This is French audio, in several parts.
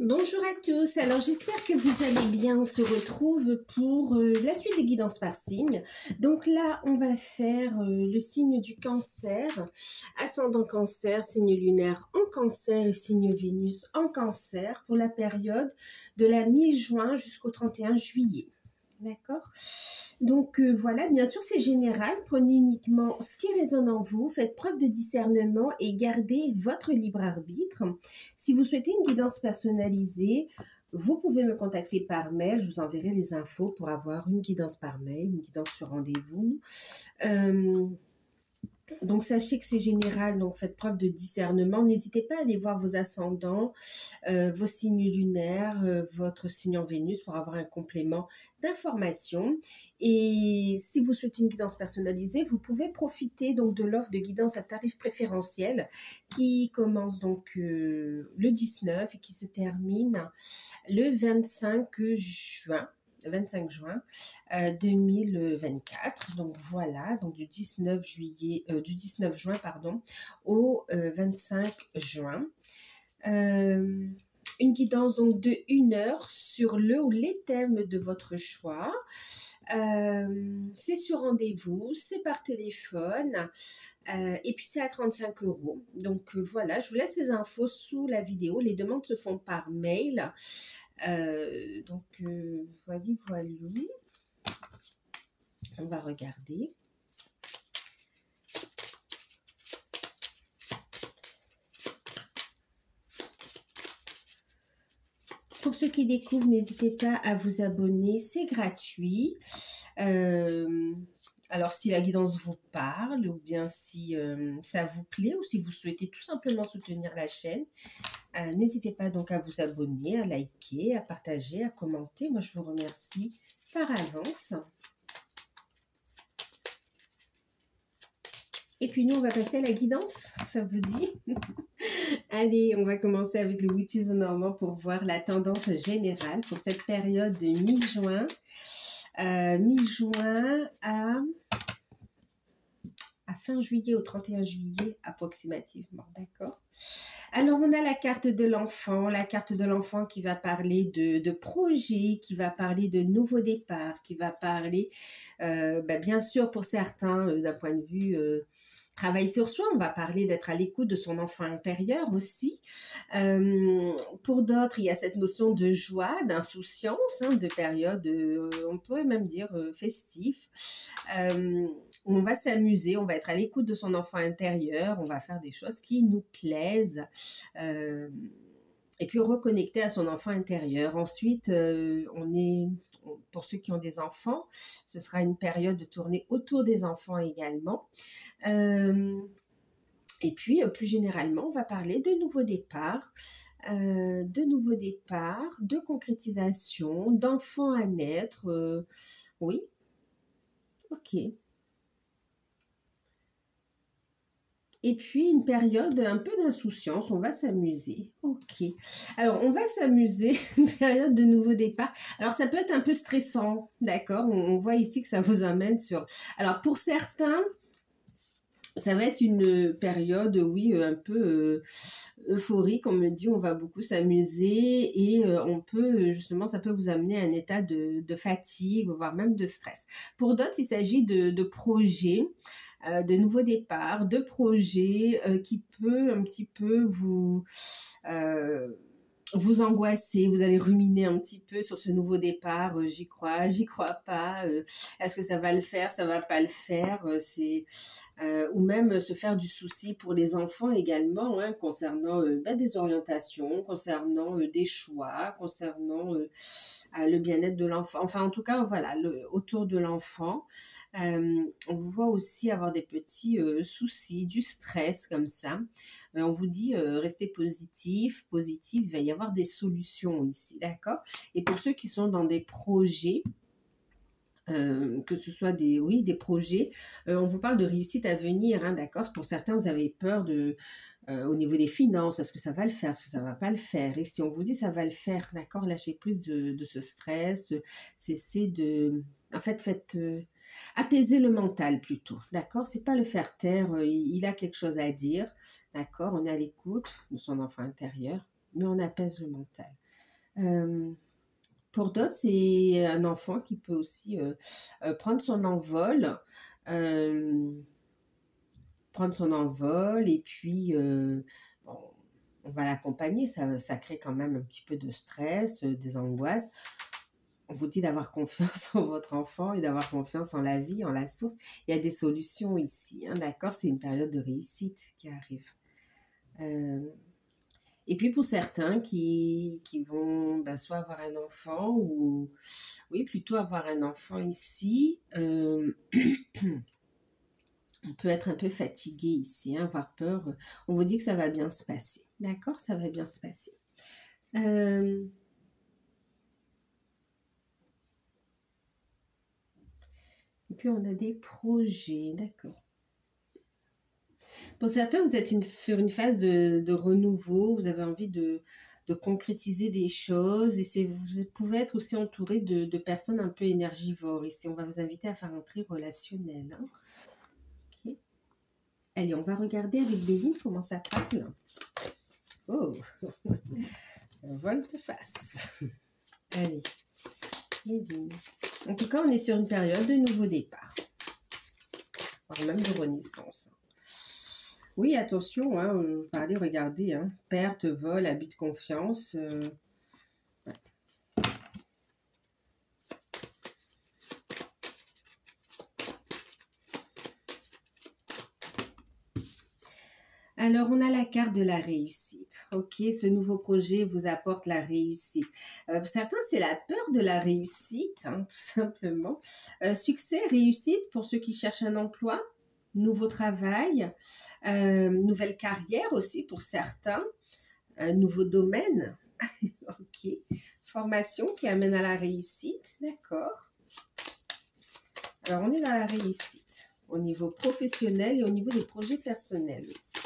Bonjour à tous, alors j'espère que vous allez bien, on se retrouve pour la suite des guidances par signe. Donc là, on va faire le signe du cancer, ascendant cancer, signe lunaire en cancer et signe Vénus en cancer pour la période de la mi-juin jusqu'au 31 juillet. D'accord. Donc voilà, bien sûr c'est général, prenez uniquement ce qui résonne en vous, faites preuve de discernement et gardez votre libre arbitre. Si vous souhaitez une guidance personnalisée, vous pouvez me contacter par mail, je vous enverrai les infos pour avoir une guidance par mail, une guidance sur rendez-vous. Donc, sachez que c'est général, donc faites preuve de discernement. N'hésitez pas à aller voir vos ascendants, vos signes lunaires, votre signe en Vénus pour avoir un complément d'information. Et si vous souhaitez une guidance personnalisée, vous pouvez profiter donc de l'offre de guidance à tarif préférentiel qui commence donc le 19 et qui se termine le 25 juin. 25 juin 2024. Donc voilà, donc du 19 juin pardon, au 25 juin. Une guidance donc de 1 heure sur le ou les thèmes de votre choix. C'est sur rendez-vous, c'est par téléphone et puis c'est à 35 €. Donc voilà, je vous laisse les infos sous la vidéo. Les demandes se font par mail. Voilà. On va regarder. Pour ceux qui découvrent, n'hésitez pas à vous abonner, c'est gratuit. Alors, si la guidance vous parle, ou bien si ça vous plaît, ou si vous souhaitez tout simplement soutenir la chaîne, n'hésitez pas donc à vous abonner, à liker, à partager, à commenter. Moi, je vous remercie par avance. Et puis nous, on va passer à la guidance, ça vous dit? Allez, on va commencer avec le Witches Normand pour voir la tendance générale pour cette période de mi-juin. Mi-juin à fin juillet au 31 juillet approximativement, d'accord? Alors, on a la carte de l'enfant qui va parler de projets, qui va parler de nouveaux départs, qui va parler, bien sûr, pour certains, d'un point de vue travail sur soi, on va parler d'être à l'écoute de son enfant intérieur aussi. Pour d'autres, il y a cette notion de joie, d'insouciance, de période, on pourrait même dire festif. On va s'amuser, on va être à l'écoute de son enfant intérieur, on va faire des choses qui nous plaisent. Et puis reconnecter à son enfant intérieur. Ensuite, pour ceux qui ont des enfants, ce sera une période de tournée autour des enfants également. Et puis, plus généralement, on va parler de nouveaux départs, de concrétisation, d'enfants à naître. Oui, ok. Et puis, une période un peu d'insouciance, on va s'amuser. Ok. Alors, on va s'amuser, une période de nouveau départ. Alors, ça peut être un peu stressant, d'accord? On voit ici que ça vous amène sur... Alors, pour certains, ça va être une période, oui, un peu euphorique. On me dit, on va beaucoup s'amuser et on peut, justement, ça peut vous amener à un état de fatigue, voire même de stress. Pour d'autres, il s'agit de projets, de nouveaux départs, de projets qui peut un petit peu vous angoisser, vous allez ruminer un petit peu sur ce nouveau départ, j'y crois pas, est-ce que ça va le faire, ça va pas le faire, ou même se faire du souci pour les enfants également, concernant des orientations, concernant des choix, concernant le bien-être de l'enfant, enfin en tout cas voilà, autour de l'enfant. On vous voit aussi avoir des petits soucis, du stress comme ça. On vous dit restez positif, il va y avoir des solutions ici, d'accord? Et pour ceux qui sont dans des projets, que ce soit des projets, on vous parle de réussite à venir, d'accord? Pour certains, vous avez peur au niveau des finances, est-ce que ça va le faire, est-ce que ça va pas le faire? Et si on vous dit ça va le faire, d'accord, lâchez prise de ce stress, cessez de... En fait, faites apaiser le mental plutôt, d'accord? C'est pas le faire taire, il a quelque chose à dire, d'accord? On est à l'écoute de son enfant intérieur, mais on apaise le mental. Pour d'autres, c'est un enfant qui peut aussi prendre son envol, euh, et puis bon, on va l'accompagner, ça crée quand même un petit peu de stress, des angoisses. On vous dit d'avoir confiance en votre enfant et d'avoir confiance en la vie, en la source. Il y a des solutions ici, hein, d'accord? C'est une période de réussite qui arrive. Et puis pour certains qui vont soit avoir un enfant ou, oui, plutôt avoir un enfant ici, on peut être un peu fatigué ici, hein, avoir peur. On vous dit que ça va bien se passer, d'accord? Ça va bien se passer. Et puis on a des projets, d'accord. Pour certains, vous êtes sur une phase de renouveau, vous avez envie de concrétiser des choses et vous pouvez être aussi entouré de personnes un peu énergivores. Ici, on va vous inviter à faire un tri relationnel. Hein. Okay. Allez, on va regarder avec Béline comment ça parle. Oh, volte-face. Allez, Béline. En tout cas, on est sur une période de nouveau départ, voire même de renaissance. Oui, attention, hein, on va aller regarder, hein, perte, vol, abus de confiance. Ouais. Alors, on a la carte de la réussite. Ok, ce nouveau projet vous apporte la réussite. Pour certains, c'est la peur de la réussite, hein, tout simplement. Succès, réussite pour ceux qui cherchent un emploi. Nouveau travail, nouvelle carrière aussi pour certains, nouveau domaine, ok, formation qui amène à la réussite, d'accord. Alors on est dans la réussite au niveau professionnel et au niveau des projets personnels aussi.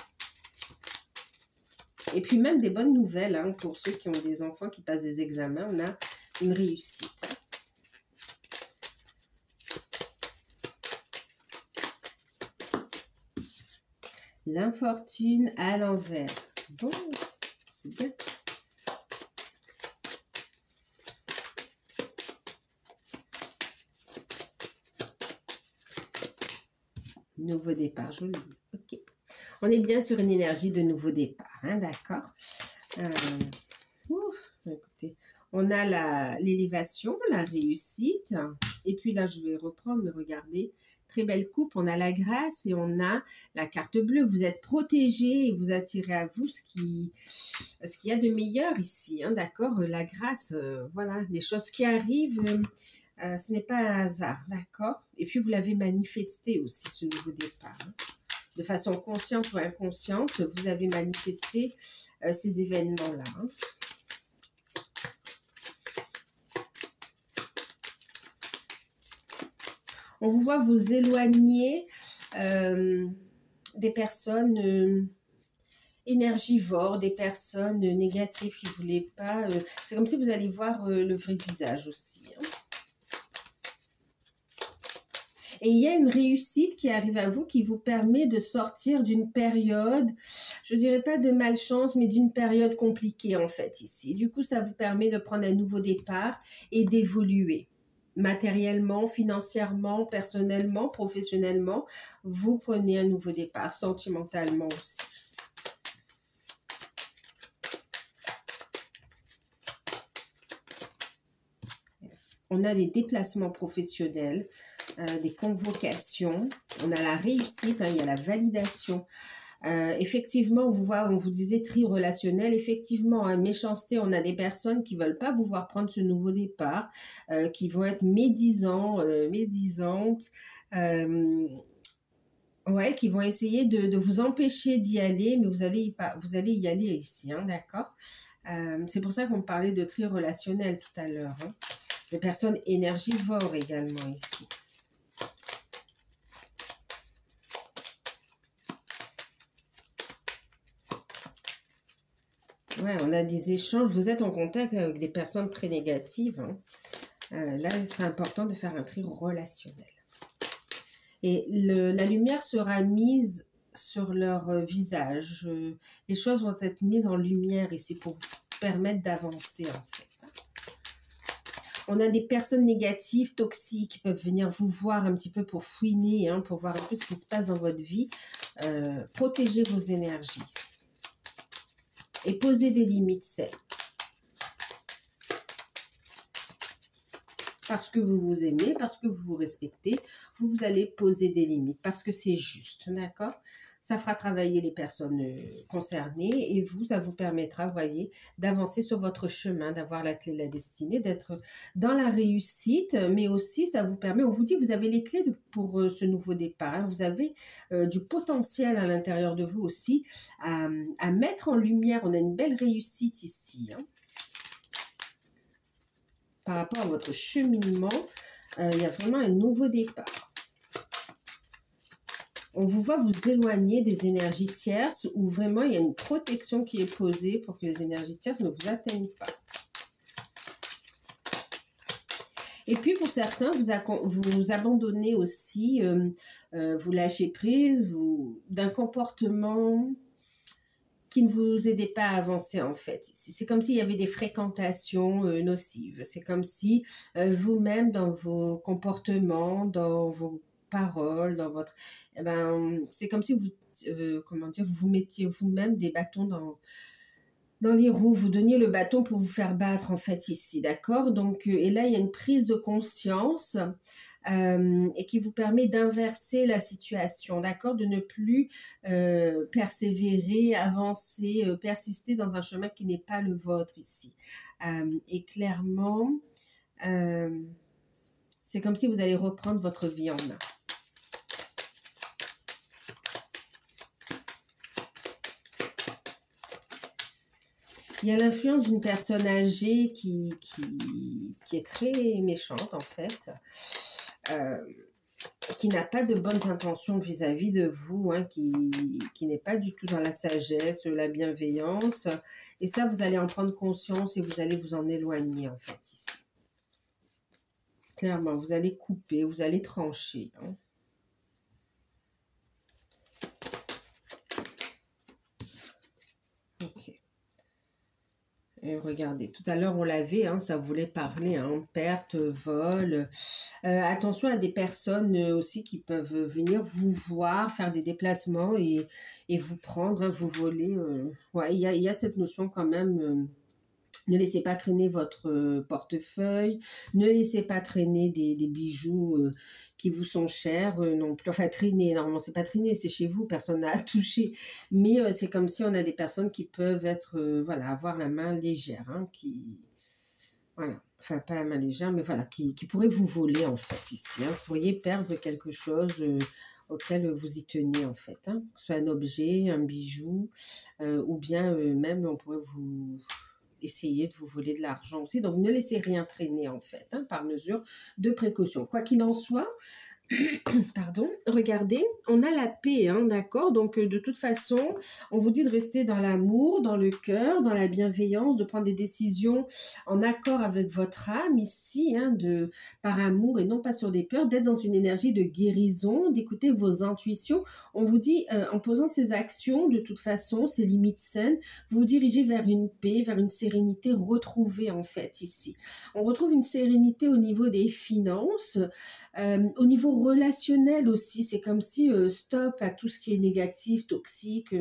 Et puis même des bonnes nouvelles, hein, pour ceux qui ont des enfants qui passent des examens, on a une réussite. Hein. L'infortune à l'envers. Bon, c'est bien. Nouveau départ, je vous le dis. Ok. On est bien sur une énergie de nouveau départ, hein, d'accord. Écoutez, on a l'élévation, la réussite. Et puis là, je vais reprendre, mais regardez, très belle coupe. On a la grâce et on a la carte bleue. Vous êtes protégé et vous attirez à vous ce qu'il y a de meilleur ici. Hein, d'accord, la grâce, voilà, les choses qui arrivent, ce n'est pas un hasard, d'accord. Et puis vous l'avez manifesté aussi, ce nouveau départ. Hein. De façon consciente ou inconsciente, vous avez manifesté ces événements-là. Hein. On vous voit vous éloigner des personnes énergivores, des personnes négatives qui ne voulaient pas. C'est comme si vous allez voir le vrai visage aussi. Hein. Et il y a une réussite qui arrive à vous qui vous permet de sortir d'une période, je ne dirais pas de malchance, mais d'une période compliquée en fait ici. Du coup, ça vous permet de prendre un nouveau départ et d'évoluer. Matériellement, financièrement, personnellement, professionnellement, vous prenez un nouveau départ, sentimentalement aussi. On a des déplacements professionnels, des convocations, on a la réussite, hein, il y a la validation. Effectivement, on vous disait tri relationnel, effectivement, hein, méchanceté, on a des personnes qui ne veulent pas vous voir prendre ce nouveau départ, qui vont être médisantes, ouais, qui vont essayer de vous empêcher d'y aller, mais vous allez y aller ici, hein, d'accord. C'est pour ça qu'on parlait de tri relationnel tout à l'heure. Hein. Des personnes énergivores également ici. Ouais, on a des échanges. Vous êtes en contact avec des personnes très négatives. Hein. Là, il sera important de faire un tri relationnel. Et la lumière sera mise sur leur visage. Les choses vont être mises en lumière ici pour vous permettre d'avancer en fait. On a des personnes négatives, toxiques, qui peuvent venir vous voir un petit peu pour fouiner, hein, pour voir un peu ce qui se passe dans votre vie. Protégez vos énergies. Et posez des limites saines. Parce que vous vous aimez, parce que vous vous respectez, vous allez poser des limites, parce que c'est juste, d'accord? Ça fera travailler les personnes concernées et vous, ça vous permettra, vous voyez, d'avancer sur votre chemin, d'avoir la clé de la destinée, d'être dans la réussite, mais aussi ça vous permet, on vous dit, vous avez les clés pour ce nouveau départ, hein, vous avez du potentiel à l'intérieur de vous aussi à mettre en lumière, on a une belle réussite ici, hein. Par rapport à votre cheminement, il y a vraiment un nouveau départ. On vous voit vous éloigner des énergies tierces où vraiment il y a une protection qui est posée pour que les énergies tierces ne vous atteignent pas. Et puis pour certains, vous abandonnez aussi, vous lâchez prise d'un comportement qui ne vous aidait pas à avancer en fait. C'est comme s'il y avait des fréquentations nocives. C'est comme si vous-même dans vos comportements, dans vos paroles, dans votre... Eh ben, c'est comme si vous, comment dire, vous mettiez vous-même des bâtons dans les roues, vous donniez le bâton pour vous faire battre en fait ici, d'accord? Donc, et là, il y a une prise de conscience et qui vous permet d'inverser la situation, d'accord? De ne plus persévérer, avancer, persister dans un chemin qui n'est pas le vôtre ici. Et clairement, c'est comme si vous allez reprendre votre vie en main. Il y a l'influence d'une personne âgée qui est très méchante en fait, qui n'a pas de bonnes intentions vis-à-vis de vous, hein, qui n'est pas du tout dans la sagesse, la bienveillance. Et ça, vous allez en prendre conscience et vous allez vous en éloigner en fait ici. Clairement, vous allez couper, vous allez trancher, hein. Ok. Et regardez, tout à l'heure on l'avait, hein, ça voulait parler, hein, perte, vol. Attention à des personnes aussi qui peuvent venir vous voir, faire des déplacements et vous prendre, hein, vous voler. Ouais, il y a cette notion quand même. Ne laissez pas traîner votre portefeuille, ne laissez pas traîner des bijoux qui vous sont chers non plus. Enfin, traîner, normalement, c'est pas traîner, c'est chez vous, personne n'a à toucher. Mais c'est comme si on a des personnes qui peuvent être, voilà, avoir la main légère, hein, voilà, enfin, pas la main légère, mais voilà, qui pourraient vous voler, en fait, ici. Hein. Vous pourriez perdre quelque chose auquel vous y tenez, en fait. Hein. Que ce soit un objet, un bijou, ou bien même, on pourrait vous... essayer de vous voler de l'argent aussi. Donc, ne laissez rien traîner, en fait, hein, par mesure de précaution. Quoi qu'il en soit, pardon, regardez, on a la paix, hein, d'accord? Donc, de toute façon, on vous dit de rester dans l'amour, dans le cœur, dans la bienveillance, de prendre des décisions en accord avec votre âme ici, hein, par amour et non pas sur des peurs, d'être dans une énergie de guérison, d'écouter vos intuitions. On vous dit, en posant ces actions, de toute façon, ces limites saines, vous vous dirigez vers une paix, vers une sérénité retrouvée, en fait, ici. On retrouve une sérénité au niveau des finances, au niveau relationnel aussi, c'est comme si stop à tout ce qui est négatif, toxique,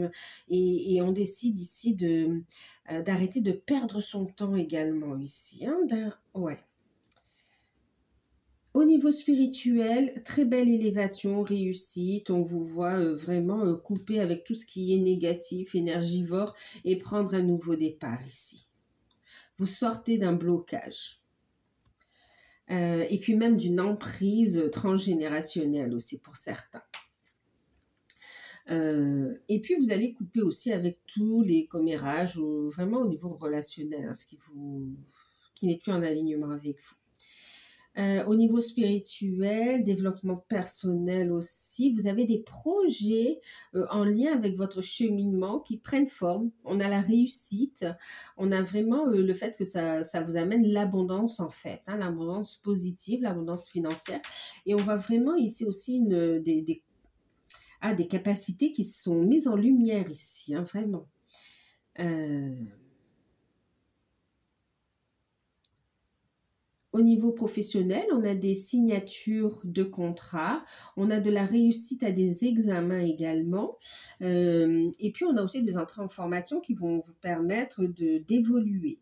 et on décide ici d'arrêter de perdre son temps également ici. Hein, ouais. Au niveau spirituel, très belle élévation, réussite, on vous voit vraiment couper avec tout ce qui est négatif, énergivore, et prendre un nouveau départ ici. Vous sortez d'un blocage. Et puis même d'une emprise transgénérationnelle aussi pour certains. Et puis vous allez couper aussi avec tous les commérages, vraiment au niveau relationnel, hein, ce qui n'est plus en alignement avec vous. Au niveau spirituel, développement personnel aussi, vous avez des projets en lien avec votre cheminement qui prennent forme. On a la réussite, on a vraiment le fait que ça vous amène l'abondance en fait, hein, l'abondance positive, l'abondance financière. Et on voit vraiment ici aussi des capacités qui sont mises en lumière ici, hein, vraiment. Au niveau professionnel, on a des signatures de contrats, on a de la réussite à des examens également, et puis on a aussi des entrées en formation qui vont vous permettre d'évoluer.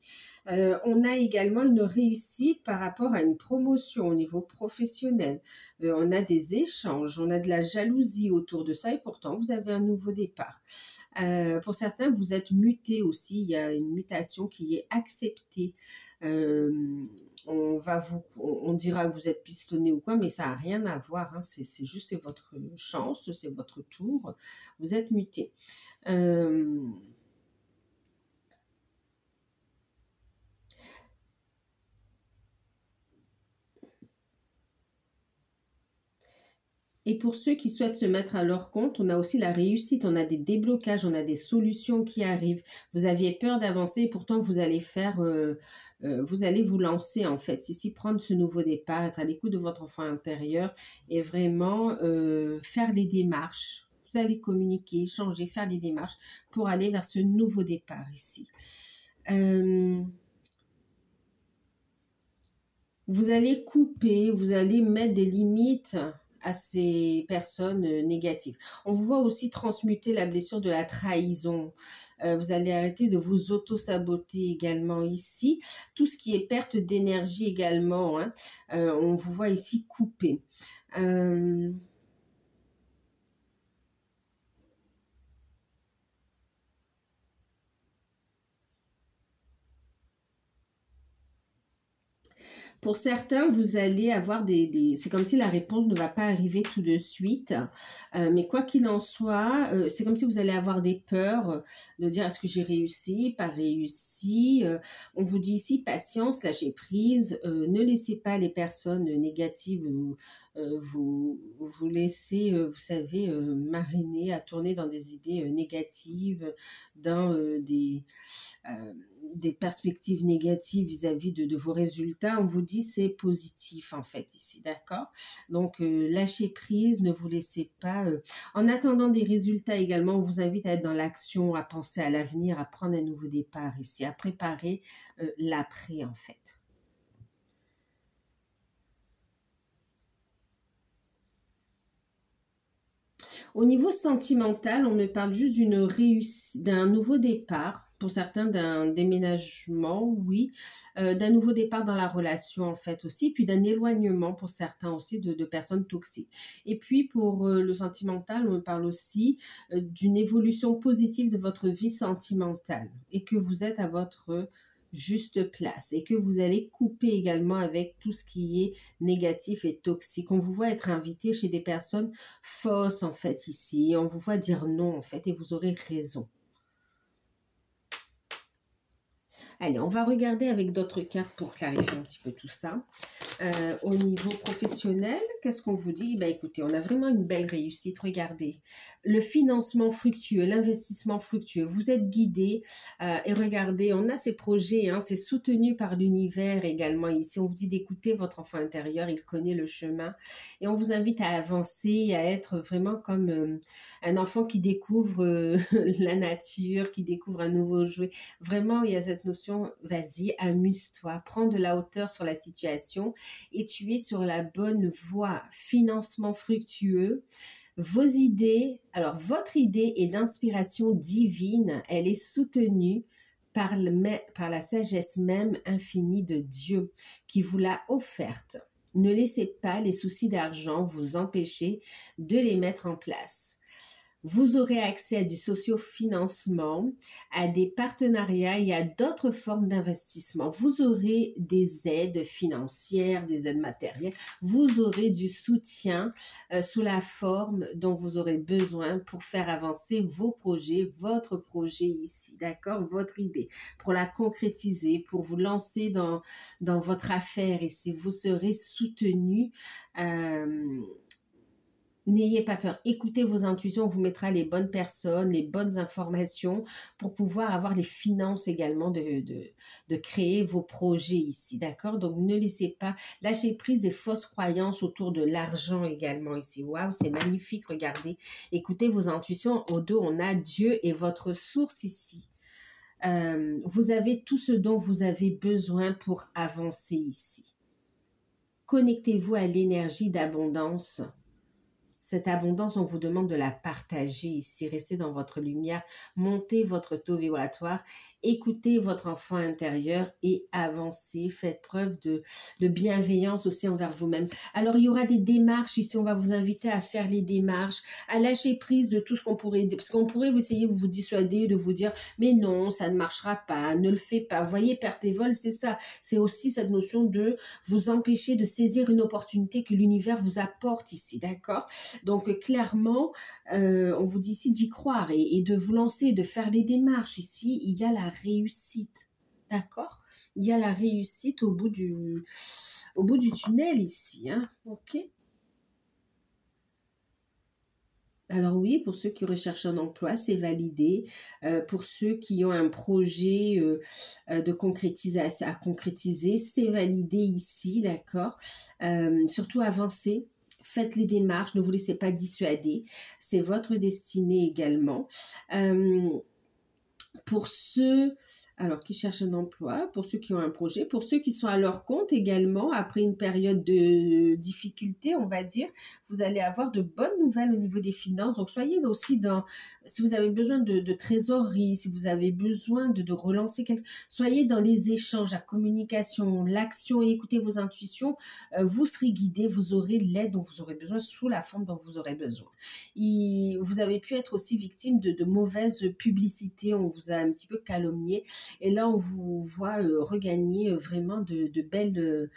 On a également une réussite par rapport à une promotion au niveau professionnel. On a des échanges, on a de la jalousie autour de ça et pourtant vous avez un nouveau départ. Pour certains, vous êtes muté aussi, il y a une mutation qui est acceptée. Euh, on dira que vous êtes pistonné ou quoi, mais ça n'a rien à voir, hein. C'est juste, c'est votre chance, c'est votre tour, vous êtes muté. Et pour ceux qui souhaitent se mettre à leur compte, on a aussi la réussite, on a des déblocages, on a des solutions qui arrivent. Vous aviez peur d'avancer, pourtant vous allez vous allez vous lancer en fait. Ici, prendre ce nouveau départ, être à l'écoute de votre enfant intérieur et vraiment faire les démarches. Vous allez communiquer, échanger, faire les démarches pour aller vers ce nouveau départ ici. Vous allez couper, vous allez mettre des limites à ces personnes négatives. On vous voit aussi transmuter la blessure de la trahison. Vous allez arrêter de vous auto-saboter également ici. Tout ce qui est perte d'énergie également, hein, on vous voit ici couper. Pour certains, vous allez avoir c'est comme si la réponse ne va pas arriver tout de suite. Mais quoi qu'il en soit, c'est comme si vous allez avoir des peurs de dire est-ce que j'ai réussi, pas réussi. On vous dit ici patience, lâchez prise. Ne laissez pas les personnes négatives vous laisser, vous savez, mariner, à tourner dans des idées négatives, dans des perspectives négatives vis-à-vis de vos résultats. On vous dit c'est positif en fait ici, d'accord? Donc lâchez prise, ne vous laissez pas... En attendant des résultats également, on vous invite à être dans l'action, à penser à l'avenir, à prendre un nouveau départ ici, à préparer l'après en fait. Au niveau sentimental, on me parle juste d'une réussite, d'un nouveau départ. Pour certains, d'un déménagement, oui, d'un nouveau départ dans la relation en fait aussi, puis d'un éloignement pour certains aussi de personnes toxiques. Et puis pour le sentimental, on me parle aussi d'une évolution positive de votre vie sentimentale et que vous êtes à votre juste place et que vous allez couper également avec tout ce qui est négatif et toxique. On vous voit être invité chez des personnes fausses en fait ici. On vous voit dire non en fait et vous aurez raison. Allez, on va regarder avec d'autres cartes pour clarifier un petit peu tout ça. Au niveau professionnel, qu'est-ce qu'on vous dit? Écoutez, on a vraiment une belle réussite. Regardez, le financement fructueux, l'investissement fructueux. Vous êtes guidé et regardez, on a ces projets, hein, c'est soutenu par l'univers également ici. On vous dit d'écouter votre enfant intérieur, il connaît le chemin et on vous invite à avancer, à être vraiment comme un enfant qui découvre la nature, qui découvre un nouveau jouet. Vraiment, il y a cette notion, vas-y, amuse-toi, prends de la hauteur sur la situation et tu es sur la bonne voie. Financement fructueux. Vos idées, alors votre idée est d'inspiration divine, elle est soutenue par la sagesse même infinie de Dieu qui vous l'a offerte. Ne laissez pas les soucis d'argent vous empêcher de les mettre en place. Vous aurez accès à du socio-financement, à des partenariats et à d'autres formes d'investissement. Vous aurez des aides financières, des aides matérielles. Vous aurez du soutien sous la forme dont vous aurez besoin pour faire avancer vos projets, votre projet ici, d'accord? Votre idée, pour la concrétiser, pour vous lancer dans votre affaire ici. Vous serez soutenu. N'ayez pas peur, écoutez vos intuitions, on vous mettra les bonnes personnes, les bonnes informations pour pouvoir avoir les finances également de créer vos projets ici, d'accord? Donc ne laissez pas lâcher prise des fausses croyances autour de l'argent également ici. Waouh, c'est magnifique, regardez. Écoutez vos intuitions, au dos on a Dieu et votre source ici. Vous avez tout ce dont vous avez besoin pour avancer ici. Connectez-vous à l'énergie d'abondance. Cette abondance, on vous demande de la partager ici. Restez dans votre lumière, montez votre taux vibratoire, écoutez votre enfant intérieur et avancez. Faites preuve de bienveillance aussi envers vous-même. Alors, il y aura des démarches ici. On va vous inviter à faire les démarches, à lâcher prise de tout ce qu'on pourrait dire. Parce qu'on pourrait essayer de vous dissuader, de vous dire, mais non, ça ne marchera pas, ne le fais pas. Vous voyez, perte et vol, c'est ça. C'est aussi cette notion de vous empêcher de saisir une opportunité que l'univers vous apporte ici, d'accord? Donc clairement, on vous dit ici d'y croire et de vous lancer, de faire les démarches. Ici, il y a la réussite, d'accord? Il y a la réussite au bout du tunnel ici, hein, ok? Alors oui, pour ceux qui recherchent un emploi, c'est validé. Pour ceux qui ont un projet de concrétisation à concrétiser, c'est validé ici, d'accord? Surtout avancez. Faites les démarches, ne vous laissez pas dissuader. C'est votre destinée également. Pour ceux qui cherchent un emploi, pour ceux qui ont un projet, pour ceux qui sont à leur compte également, après une période de difficulté, on va dire, vous allez avoir de bonnes nouvelles au niveau des finances. Donc, soyez aussi si vous avez besoin de trésorerie, si vous avez besoin de relancer soyez dans les échanges, la communication, l'action et écoutez vos intuitions. Vous serez guidé, vous aurez l'aide dont vous aurez besoin sous la forme dont vous aurez besoin. Vous avez pu être aussi victime de mauvaises publicités, on vous a un petit peu calomnié. Et là, on vous voit regagner vraiment de belles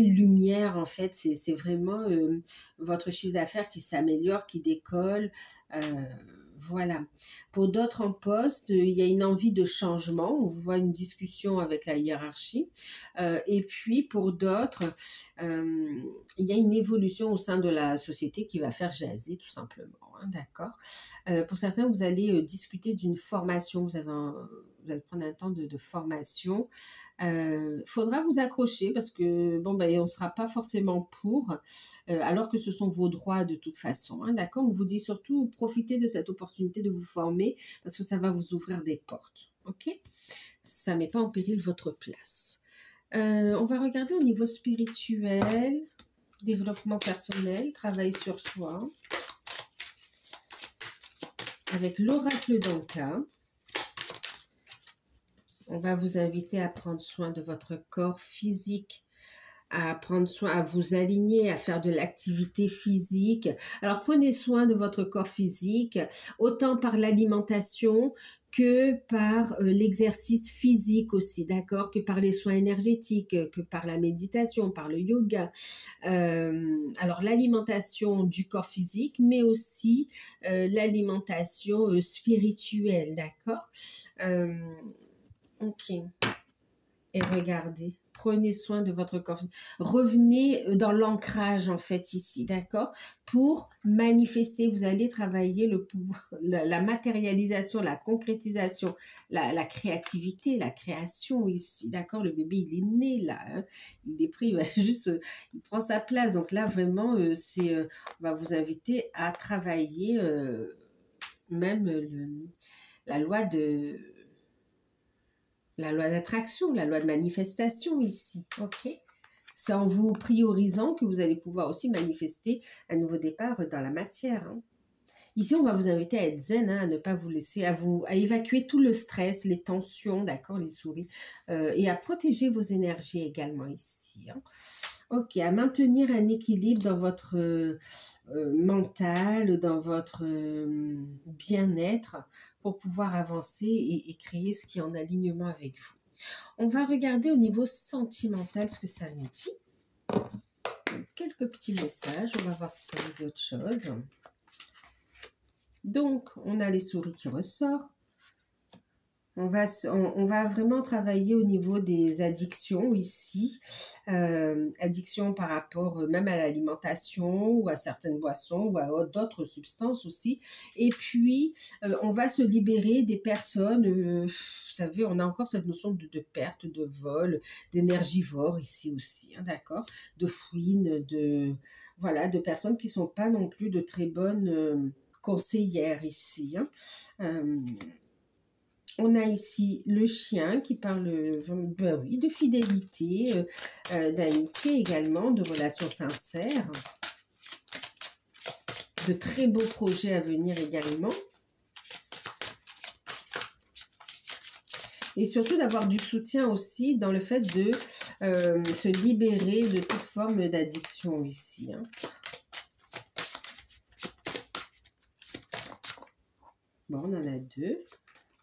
lumières, en fait. C'est vraiment votre chiffre d'affaires qui s'améliore, qui décolle. Voilà. Pour d'autres en poste, il y a une envie de changement. On voit une discussion avec la hiérarchie. Et puis, pour d'autres, il y a une évolution au sein de la société qui va faire jaser, tout simplement. Hein, d'accord. Pour certains, vous allez discuter d'une formation. Vous allez prendre un temps de formation. Faudra vous accrocher parce que on ne sera pas forcément pour, alors que ce sont vos droits de toute façon. Hein, d'accord. On vous dit surtout profitez de cette opportunité de vous former parce que ça va vous ouvrir des portes. Ok. Ça ne met pas en péril votre place. On va regarder au niveau spirituel, développement personnel, travail sur soi. Avec l'oracle d'Anka, on va vous inviter à prendre soin de votre corps physique, à prendre soin, à vous aligner, à faire de l'activité physique. Alors prenez soin de votre corps physique, autant par l'alimentation que par l'exercice physique aussi, d'accord, que par les soins énergétiques, que par la méditation, par le yoga. Alors l'alimentation du corps physique, mais aussi l'alimentation spirituelle, d'accord. Ok. Et regardez, prenez soin de votre corps. Revenez dans l'ancrage en fait ici, d'accord? Pour manifester, vous allez travailler le pouvoir, la matérialisation, la concrétisation, la créativité, la création ici, d'accord? Le bébé, il est né là, hein? Il est pris, il va juste, il prend sa place. Donc là, vraiment, on va vous inviter à travailler même la loi d'attraction, la loi de manifestation ici, ok? C'est en vous priorisant que vous allez pouvoir aussi manifester un nouveau départ dans la matière. Hein. Ici, on va vous inviter à être zen, hein, à ne pas vous laisser, à évacuer tout le stress, les tensions, d'accord, les souris, et à protéger vos énergies également ici. Hein. Ok, à maintenir un équilibre dans votre mental, dans votre bien-être pour pouvoir avancer et créer ce qui est en alignement avec vous. On va regarder au niveau sentimental ce que ça nous dit. Quelques petits messages, on va voir si ça nous dit autre chose. Donc, on a les souris qui ressortent. On va vraiment travailler au niveau des addictions ici. Addictions par rapport même à l'alimentation ou à certaines boissons ou à d'autres substances aussi. Et puis, on va se libérer des personnes, vous savez, on a encore cette notion de perte, de vol, d'énergivore ici aussi, hein, d'accord? De fouine, voilà, de personnes qui ne sont pas non plus de très bonnes conseillères ici. Hein. On a ici le chien qui parle, ben oui, de fidélité, d'amitié également, de relations sincères, de très beaux projets à venir également. Et surtout d'avoir du soutien aussi dans le fait de se libérer de toute forme d'addiction ici. Hein. Bon, on en a deux.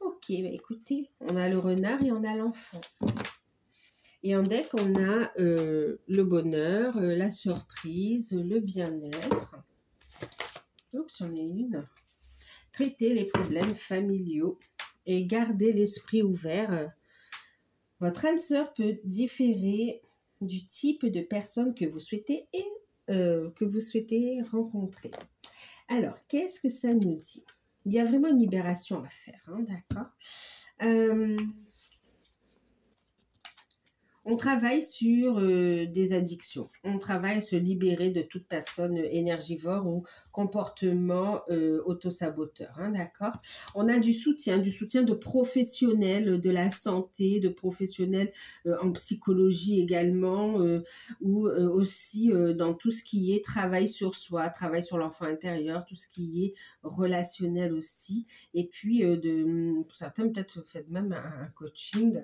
Ok, bah écoutez, on a le renard et on a l'enfant. Et en deck, on a le bonheur, la surprise, le bien-être. Oups, j'en ai une. Traiter les problèmes familiaux et garder l'esprit ouvert. Votre âme sœur peut différer du type de personne que vous souhaitez et que vous souhaitez rencontrer. Alors, qu'est-ce que ça nous dit? Il y a vraiment une libération à faire, hein, d'accord? On travaille sur des addictions. On travaille à se libérer de toute personne énergivore ou comportement autosaboteur. Hein, d'accord? On a du soutien de professionnels de la santé, de professionnels en psychologie également, ou aussi dans tout ce qui est travail sur soi, travail sur l'enfant intérieur, tout ce qui est relationnel aussi. Et puis, pour certains, peut-être vous faites même un coaching.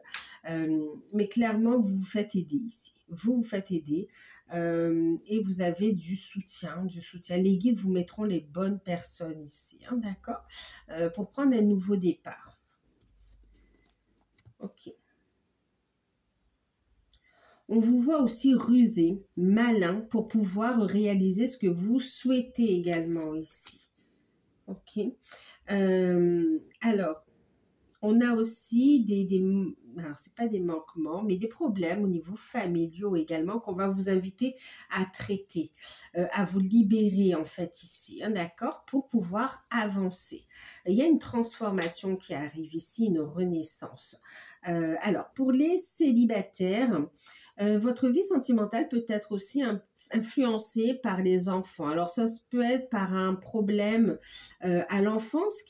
Mais clairement, vous vous faites aider ici. Vous vous faites aider et vous avez du soutien, du soutien. Les guides vous mettront les bonnes personnes ici, hein, d'accord, pour prendre un nouveau départ. Ok. On vous voit aussi rusé, malin, pour pouvoir réaliser ce que vous souhaitez également ici. Ok. Alors, on a aussi alors c'est pas des manquements, mais des problèmes au niveau familiaux également qu'on va vous inviter à traiter, à vous libérer en fait ici, hein, d'accord, pour pouvoir avancer. Il y a une transformation qui arrive ici, une renaissance. Alors, pour les célibataires, votre vie sentimentale peut être aussi influencée par les enfants. Alors, ça peut être par un problème à l'enfance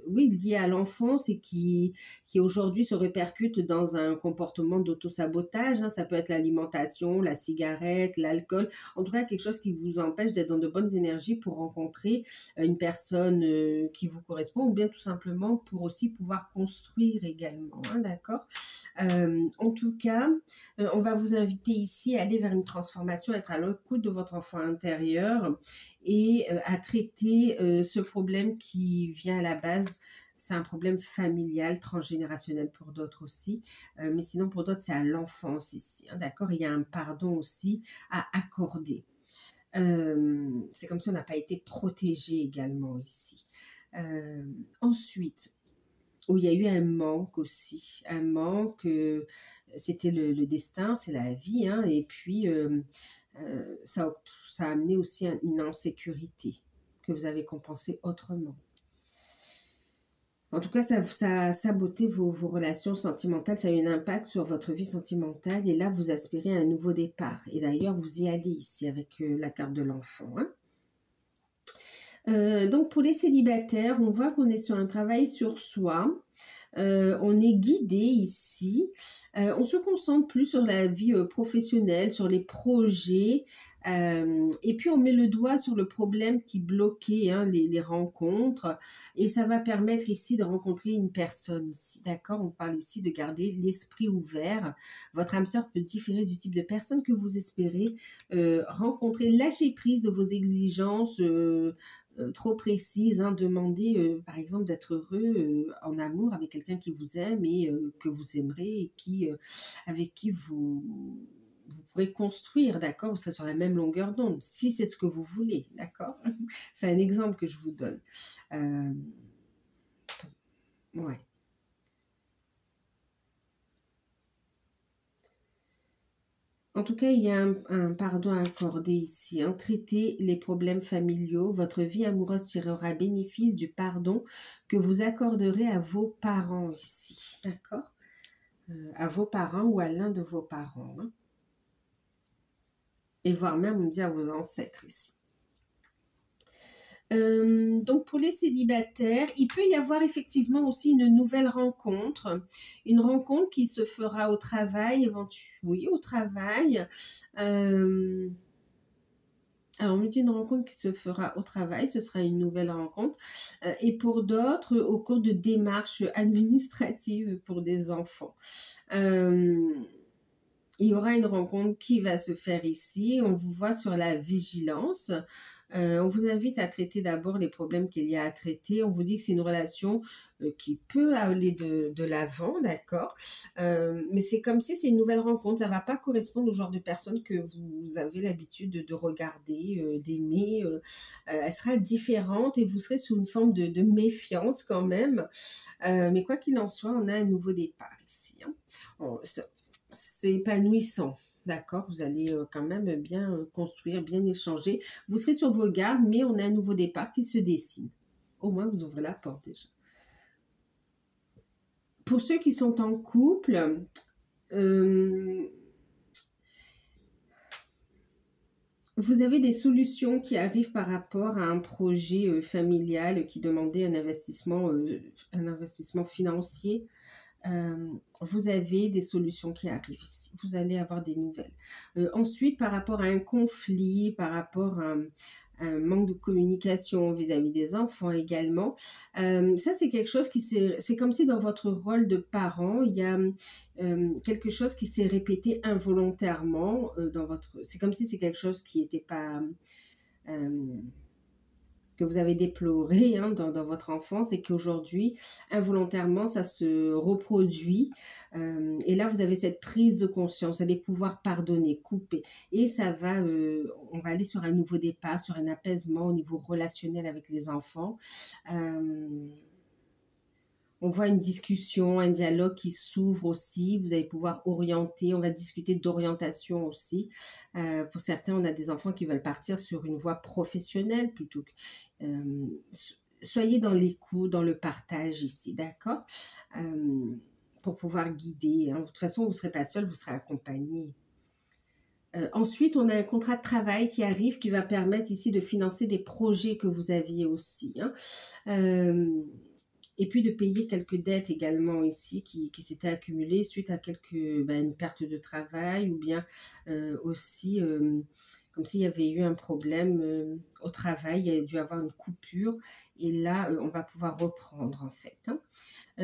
oui, lié à l'enfance et qui aujourd'hui se répercute dans un comportement d'autosabotage. Hein. Ça peut être l'alimentation, la cigarette, l'alcool. En tout cas, quelque chose qui vous empêche d'être dans de bonnes énergies pour rencontrer une personne qui vous correspond ou bien tout simplement pour aussi pouvoir construire également. Hein, d'accord? En tout cas, on va vous inviter ici à aller vers une transformation, être à l'écoute de votre enfant intérieur et à traiter ce problème qui vient à la base. C'est un problème familial, transgénérationnel pour d'autres aussi, mais sinon pour d'autres c'est à l'enfance ici, hein, d'accord? Il y a un pardon aussi à accorder. C'est comme si on n'a pas été protégé également ici. Ensuite, où il y a eu un manque aussi, un manque, c'était le destin, c'est la vie, hein, et puis ça a amené aussi une insécurité que vous avez compensée autrement. En tout cas, ça a saboté vos relations sentimentales, ça a eu un impact sur votre vie sentimentale et là, vous aspirez à un nouveau départ. Et d'ailleurs, vous y allez ici avec la carte de l'enfant. Hein. Donc, pour les célibataires, on voit qu'on est sur un travail sur soi. On est guidé ici. On se concentre plus sur la vie professionnelle, sur les projets. Et puis, on met le doigt sur le problème qui bloquait hein, les rencontres. Et ça va permettre ici de rencontrer une personne ici. D'accord? On parle ici de garder l'esprit ouvert. Votre âme sœur peut différer du type de personne que vous espérez rencontrer. Lâcher prise de vos exigences trop précise, hein, demander par exemple d'être heureux en amour avec quelqu'un qui vous aime et que vous aimerez et avec qui vous pourrez construire, d'accord? Vous serez sur la même longueur d'onde, si c'est ce que vous voulez, d'accord? C'est un exemple que je vous donne. Ouais. En tout cas, il y a un pardon à accorder ici. Hein. Traitez les problèmes familiaux. Votre vie amoureuse tirera bénéfice du pardon que vous accorderez à vos parents ici. D'accord? À vos parents ou à l'un de vos parents. Hein. Et voire même, on dit à vos ancêtres ici. Donc pour les célibataires, il peut y avoir effectivement aussi une nouvelle rencontre, une rencontre qui se fera au travail, oui, au travail. Alors, on me dit une rencontre qui se fera au travail, ce sera une nouvelle rencontre. Et pour d'autres, au cours de démarches administratives pour des enfants. Il y aura une rencontre qui va se faire ici. On vous voit sur la vigilance. On vous invite à traiter d'abord les problèmes qu'il y a à traiter. On vous dit que c'est une relation qui peut aller de l'avant, d'accord? Mais c'est comme si c'est une nouvelle rencontre. Ça ne va pas correspondre au genre de personne que vous avez l'habitude de regarder, d'aimer. Elle sera différente et vous serez sous une forme de méfiance quand même. Mais quoi qu'il en soit, on a un nouveau départ ici. Hein. C'est épanouissant. D'accord, vous allez quand même bien construire, bien échanger. Vous serez sur vos gardes, mais on a un nouveau départ qui se dessine. Au moins, vous ouvrez la porte déjà. Pour ceux qui sont en couple, vous avez des solutions qui arrivent par rapport à un projet familial qui demandait un investissement financier. Vous avez des solutions qui arrivent ici. Vous allez avoir des nouvelles. Ensuite, par rapport à un conflit, par rapport à un manque de communication vis-à-vis des enfants également, ça c'est quelque chose c'est comme si dans votre rôle de parent, il y a quelque chose qui s'est répété involontairement c'est comme si c'est quelque chose qui n'était pas... que vous avez déploré dans votre enfance et qu'aujourd'hui, involontairement, ça se reproduit. Et là, vous avez cette prise de conscience, vous allez pouvoir pardonner, couper. Et on va aller sur un nouveau départ, sur un apaisement au niveau relationnel avec les enfants. On voit une discussion, un dialogue qui s'ouvre aussi. Vous allez pouvoir orienter. On va discuter d'orientation aussi. Pour certains, on a des enfants qui veulent partir sur une voie professionnelle plutôt que... soyez dans l'écoute, dans le partage ici, d'accord? Pour pouvoir guider. Hein. De toute façon, vous ne serez pas seul, vous serez accompagné. Ensuite, on a un contrat de travail qui arrive, qui va permettre ici de financer des projets que vous aviez aussi. Hein. Et puis de payer quelques dettes également ici qui s'étaient accumulées suite à une perte de travail ou bien aussi comme s'il y avait eu un problème au travail, il y a dû avoir une coupure et là on va pouvoir reprendre en fait. Hein.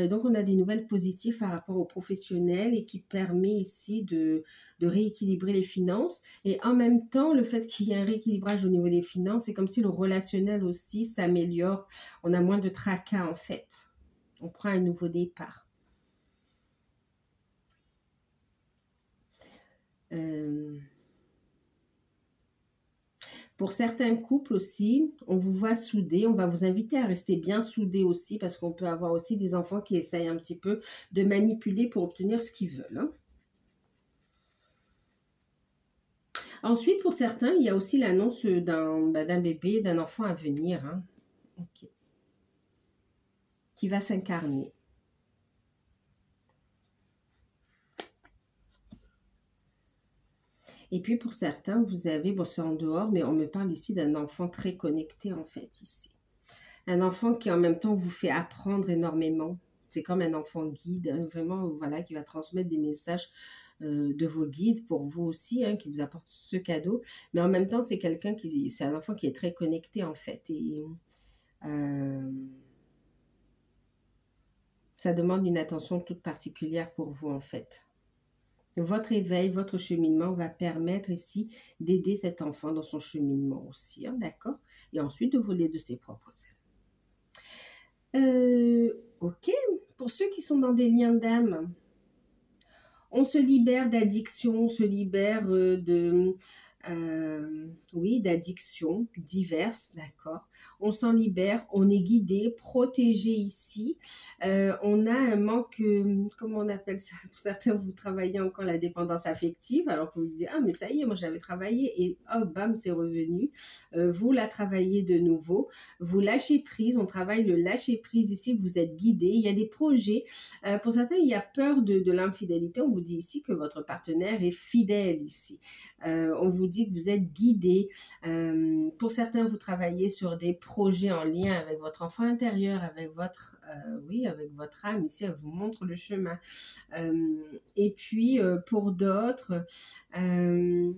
Donc on a des nouvelles positives par rapport aux professionnels et qui permet ici de rééquilibrer les finances et en même temps le fait qu'il y ait un rééquilibrage au niveau des finances, c'est comme si le relationnel aussi s'améliore, on a moins de tracas en fait, on prend un nouveau départ. Pour certains couples aussi, on vous voit soudés, on va vous inviter à rester bien soudés aussi parce qu'on peut avoir aussi des enfants qui essayent un petit peu de manipuler pour obtenir ce qu'ils veulent. Hein. Ensuite, pour certains, il y a aussi l'annonce d'un bébé, d'un enfant à venir, hein. Okay. Qui va s'incarner. Et puis pour certains, vous avez, bon c'est en dehors, mais on me parle ici d'un enfant très connecté en fait ici. Un enfant qui en même temps vous fait apprendre énormément. C'est comme un enfant guide, hein, vraiment, voilà, qui va transmettre des messages de vos guides pour vous aussi, hein, qui vous apporte ce cadeau. Mais en même temps, c'est un enfant qui est très connecté en fait. Et ça demande une attention toute particulière pour vous en fait. Votre éveil, votre cheminement va permettre ici d'aider cet enfant dans son cheminement aussi, hein, d'accord? Et ensuite de voler de ses propres ailes. Ok, pour ceux qui sont dans des liens d'âme, on se libère d'addiction, on se libère d'addictions diverses, d'accord. On s'en libère, on est guidé, protégé ici. On a un manque, comment on appelle ça? Pour certains, vous travaillez encore la dépendance affective, alors que vous dites, ah mais ça y est, moi j'avais travaillé et hop, bam, c'est revenu. Vous la travaillez de nouveau, vous lâchez prise, on travaille le lâcher prise ici, vous êtes guidé. Il y a des projets. Pour certains, il y a peur de l'infidélité. On vous dit ici que votre partenaire est fidèle ici. On vous dit dit que vous êtes guidé. Pour certains, vous travaillez sur des projets en lien avec votre enfant intérieur, avec votre, oui, avec votre âme. Ici, elle vous montre le chemin. Et puis, pour d'autres, ben,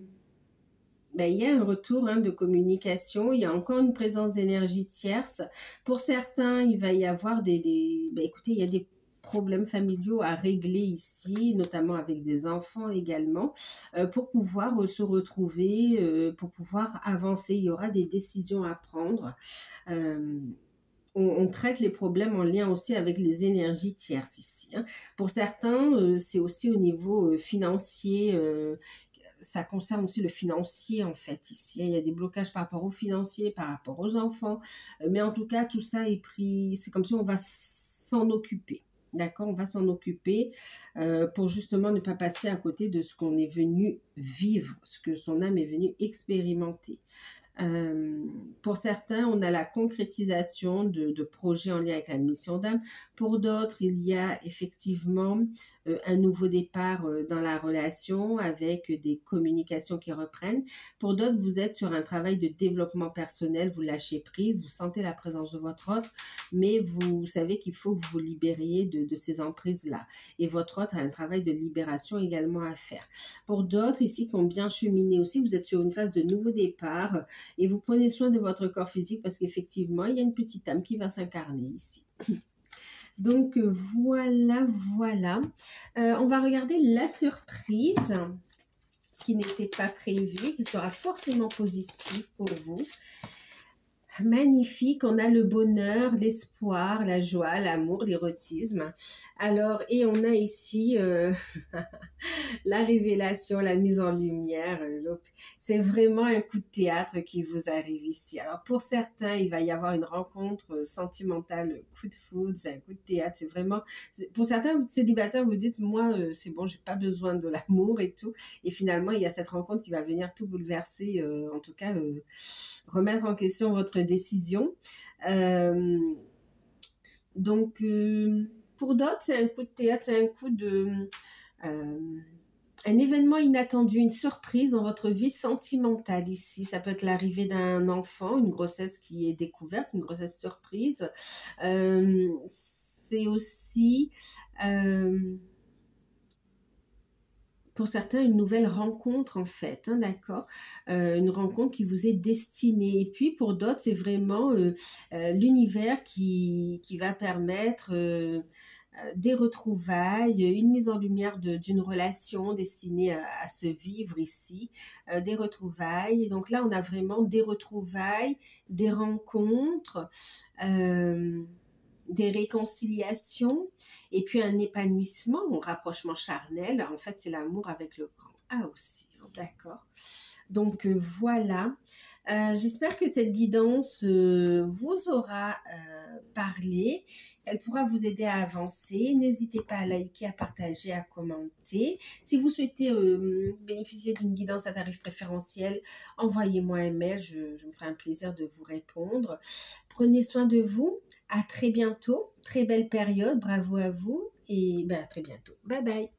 il y a un retour de communication, il y a encore une présence d'énergie tierce. Pour certains, il va y avoir ben, écoutez, il y a des problèmes familiaux à régler ici, notamment avec des enfants également, pour pouvoir se retrouver, pour pouvoir avancer. Il y aura des décisions à prendre. On traite les problèmes en lien aussi avec les énergies tierces ici. Pour certains, c'est aussi au niveau financier. Ça concerne aussi le financier en fait ici. Il y a des blocages par rapport au financier, par rapport aux enfants. Mais en tout cas, tout ça est pris. C'est comme si on va s'en occuper. D'accord, on va s'en occuper pour justement ne pas passer à côté de ce qu'on est venu vivre, ce que son âme est venue expérimenter. Pour certains, on a la concrétisation de projets en lien avec la mission d'âme. Pour d'autres, il y a effectivement un nouveau départ dans la relation avec des communications qui reprennent. Pour d'autres, vous êtes sur un travail de développement personnel, vous lâchez prise, vous sentez la présence de votre autre, mais vous savez qu'il faut que vous vous libériez de ces emprises-là. Et votre autre a un travail de libération également à faire. Pour d'autres, ici, qui ont bien cheminé aussi, vous êtes sur une phase de nouveau départ, et vous prenez soin de votre corps physique parce qu'effectivement, il y a une petite âme qui va s'incarner ici. Donc, voilà. On va regarder la surprise qui n'était pas prévue, qui sera forcément positive pour vous. Magnifique, on a le bonheur, l'espoir, la joie, l'amour, l'érotisme. Alors, et on a ici la révélation, la mise en lumière. C'est vraiment un coup de théâtre qui vous arrive ici. Alors, pour certains, il va y avoir une rencontre sentimentale, coup de foudre, c'est un coup de théâtre. C'est vraiment, pour certains célibataires, vous dites, moi, c'est bon, j'ai pas besoin de l'amour et tout. Et finalement, il y a cette rencontre qui va venir tout bouleverser, en tout cas, remettre en question votre décision. Donc, pour d'autres, c'est un coup de théâtre, c'est un coup de... un événement inattendu, une surprise dans votre vie sentimentale ici. Ça peut être l'arrivée d'un enfant, une grossesse qui est découverte, une grossesse surprise. C'est aussi... pour certains, une nouvelle rencontre en fait, d'accord, une rencontre qui vous est destinée. Et puis pour d'autres, c'est vraiment l'univers qui va permettre des retrouvailles, une mise en lumière d'une relation destinée à se vivre ici, des retrouvailles. Et donc là, on a vraiment des retrouvailles, des rencontres, des réconciliations, et puis un épanouissement, un rapprochement charnel. En fait, c'est l'amour avec le grand A aussi, d'accord. Donc voilà, j'espère que cette guidance vous aura parlé, elle pourra vous aider à avancer. N'hésitez pas à liker, à partager, à commenter. Si vous souhaitez bénéficier d'une guidance à tarif préférentiel, envoyez-moi un mail, je me ferai un plaisir de vous répondre. Prenez soin de vous, à très bientôt, très belle période, bravo à vous et à très bientôt. Bye bye.